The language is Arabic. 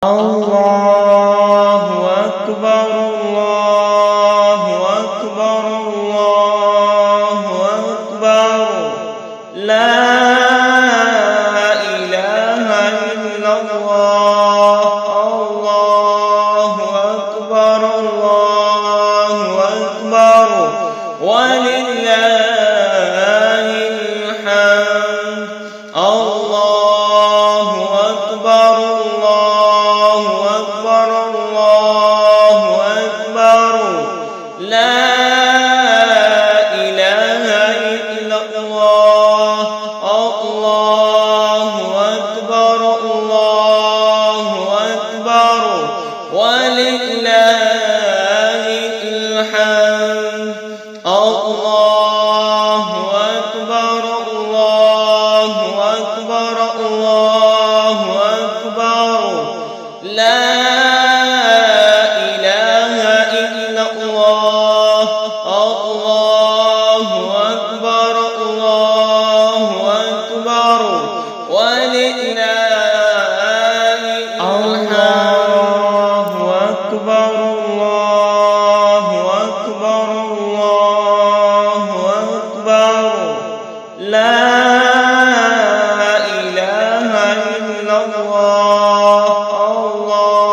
الله أكبر الله أكبر الله أكبر لا إله إلا الله الله أكبر ولله الحمد الله أكبر الله أكبر الله أكبر لا إله إلا الله الله أكبر ولله الحمد الله أكبر الله أكبر الله أكبر لا إله إلا الله الله أكبر ولله الحمد أكبر الله أكبر الله أكبر لا إله إلا الله الله